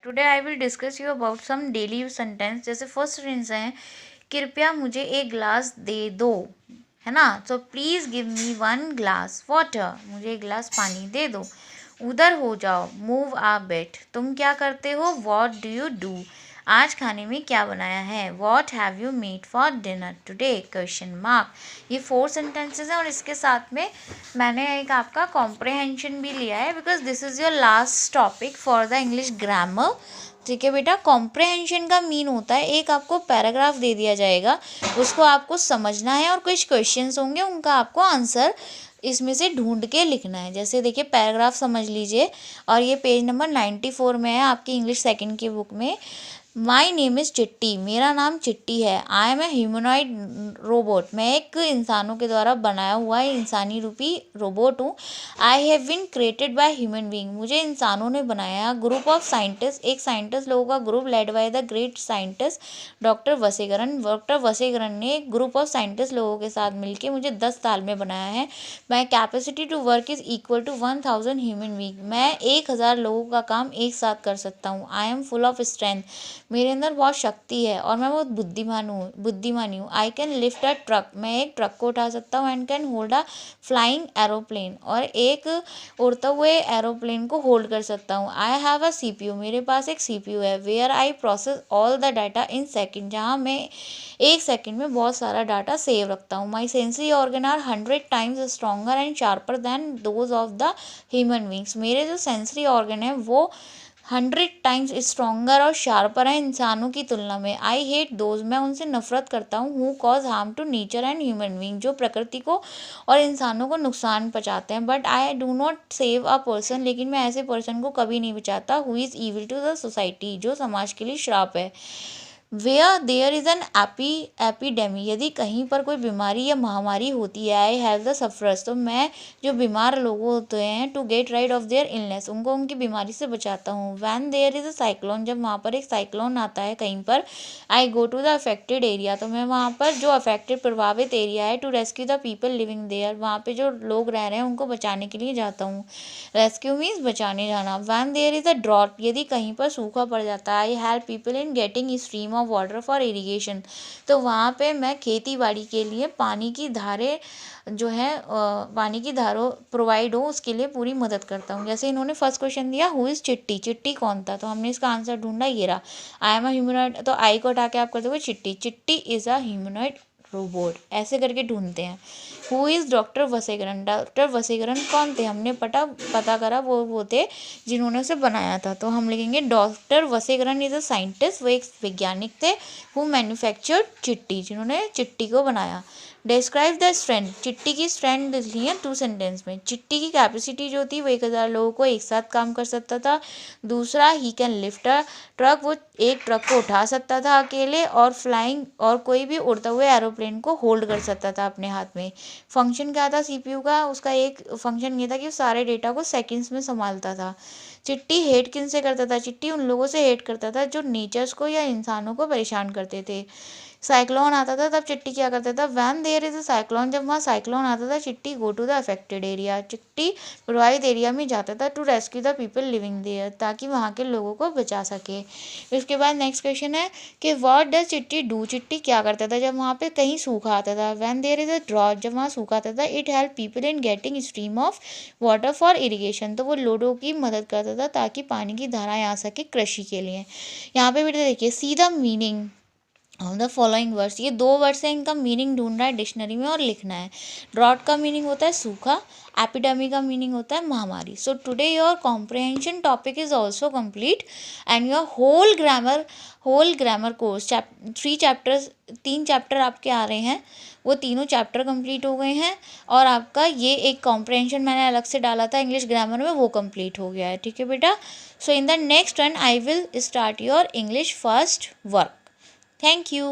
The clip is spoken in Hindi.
Today I will discuss you about some daily use sentence. जैसे फर्स्ट सेंटेंस है, कृपया मुझे एक ग्लास दे दो, है ना। So please give me one glass water, मुझे एक गिलास पानी दे दो। उधर हो जाओ, मूव आ बिट, तुम क्या करते हो, वॉट डू यू डू, आज खाने में क्या बनाया है, what have you made for dinner today, question mark. ये 4 सेंटेंसेस हैं और इसके साथ में मैंने एक आपका कॉम्प्रहेंशन भी लिया है, because this is your last topic for the English grammar. ठीक है बेटा, कॉम्प्रहेंशन का मीन होता है एक आपको पैराग्राफ दे दिया जाएगा, उसको आपको समझना है और कुछ क्वेश्चंस होंगे, उनका आपको आंसर इसमें से ढूंढ के लिखना है। जैसे देखिए पैराग्राफ समझ लीजिए, और ये पेज नंबर 94 में है आपकी इंग्लिश सेकंड की बुक में। माई नेम इज़ चिट्टी, मेरा नाम चिट्टी है। I am a humanoid robot, मैं एक इंसानों के द्वारा बनाया हुआ इंसानी रूपी रोबोट हूँ। I have been created by human being, मुझे इंसानों ने बनाया। ग्रुप ऑफ साइंटिस्ट, एक साइंटिस्ट लोगों का group led by the great scientist doctor Vaseegaran, doctor Vaseegaran ने एक ग्रुप ऑफ साइंटिस्ट लोगों के साथ मिलकर मुझे 10 साल में बनाया है। My capacity to work is equal to 1000 human being, मैं 1000 लोगों का काम एक साथ कर सकता हूँ। I am full of strength, मेरे अंदर बहुत शक्ति है और मैं बहुत बुद्धिमानी हूँ। I can lift a truck, मैं एक ट्रक को उठा सकता हूँ। And can hold a flying aeroplane, और एक उड़ते हुए एरोप्लेन को होल्ड कर सकता हूँ। आई हैव अ CPU, मेरे पास एक CPU है। Where I process all the data in second, जहाँ मैं एक सेकेंड में बहुत सारा डाटा सेव रखता हूँ। My sensory organ are 100 times stronger and sharper than those of the human beings, मेरे जो सेंसरी ऑर्गन है वो 100 टाइम्स स्ट्रॉन्गर और शार्पर है इंसानों की तुलना में। आई हेट दोज, मैं उनसे नफरत करता हूँ। Who cause harm to nature and human being, जो प्रकृति को और इंसानों को नुकसान पहुँचाते हैं। But I do not save a person, लेकिन मैं ऐसे पर्सन को कभी नहीं बचाता। Who is evil to the society, जो समाज के लिए श्राप है। Where there is an epidemic, यदि कहीं पर कोई बीमारी या महामारी होती है। आई हेल्प द सफरर्स, तो मैं जो बीमार लोग होते हैं to get rid of their illness, उनको उनकी बीमारी से बचाता हूँ। When there is a cyclone, जब वहाँ पर एक साइक्लोन आता है कहीं पर। I go to the affected area, तो मैं वहाँ पर जो अफेक्टेड प्रभावित एरिया है to rescue the people living there, वहाँ पे जो लोग रह रहे हैं उनको बचाने के लिए जाता हूँ। रेस्क्यू मीन्स बचाने जाना। When there is a drought, यदि कहीं पर सूखा पड़ जाता है। I help people in getting stream of water for irrigation, तो वहाँ पे मैं खेती बाड़ी के लिए पानी की धारें जो है पानी की धारों प्रोवाइड हो उसके लिए पूरी मदद करता हूँ। जैसे इन्होंने फर्स्ट क्वेश्चन दिया, हु इज़ चिट्टी, चिट्टी कौन था, तो हमने इसका आंसर ढूंढा, ये रहा। आई एम अ ह्यूमनॉइड, तो आई को हटा के आप करते हुए चिट्टी, चिट्टी इज़ अ ह्यूमनॉइड रोबोट, ऐसे करके ढूंढते हैं। Who is doctor Vaseegaran, doctor वसीकरण कौन थे, हमने पता करा वो थे जिन्होंने उसे बनाया था। तो हम लिखेंगे डॉक्टर वसीकरण इज़ अ साइंटिस्ट, वो एक वैज्ञानिक थे। हु मैन्युफैक्चर्ड चिट्टी, जिन्होंने चिट्टी को बनाया। डिस्क्राइब द स्ट्रेंथ, चिट्टी की स्ट्रेंथ लिखी है 2 सेंटेंस में। चिट्टी की कैपेसिटी जो थी वो 1000 लोगों को एक साथ काम कर सकता था। दूसरा, he can lift a truck, वो एक ट्रक को उठा सकता था अकेले। और फ्लाइंग, और कोई भी उड़ते हुए एरोप्लेन को होल्ड कर सकता था अपने हाथ में। फंक्शन क्या था CPU का, उसका एक फंक्शन ये था कि वो सारे डेटा को सेकंड्स में संभालता था। चिट्टी हेट किन से करता था, चिट्टी उन लोगों से हेट करता था जो नेचर्स को या इंसानों को परेशान करते थे। साइक्लोन आता था तब चिट्टी क्या करता था, when there is a cyclone, जब वहाँ साइक्लोन आता था Chitti go to the affected area, Chitti प्रभावित एरिया में जाता था to rescue the people living there, ताकि वहाँ के लोगों को बचा सके। इसके बाद नेक्स्ट क्वेश्चन है कि व्हाट डज चिट्टी डू, चिट्टी क्या करता था जब वहाँ पे कहीं सूखा आता था। When there is a drought, जब वहाँ सूखा आता था। It help people in getting stream of water for irrigation, तो वो लोगों की मदद करता था ताकि पानी की धाराएं आ सके कृषि के लिए। यहाँ पे बेटा देखिए, see the meaning the following words, ये 2 वर्ड्स हैं, इनका मीनिंग ढूंढना है डिक्शनरी में और लिखना है। ड्रॉट का मीनिंग होता है सूखा, एपिडेमिक का मीनिंग होता है महामारी। So today your comprehension topic is also complete and your whole grammar course 3 chapter आपके आ रहे हैं, वो तीनों चैप्टर कंप्लीट हो गए हैं। और आपका ये एक कॉम्प्रहेंशन मैंने अलग से डाला था इंग्लिश ग्रामर में, वो कंप्लीट हो गया है। ठीक है बेटा, so in the next one I will start your English first work. Thank you.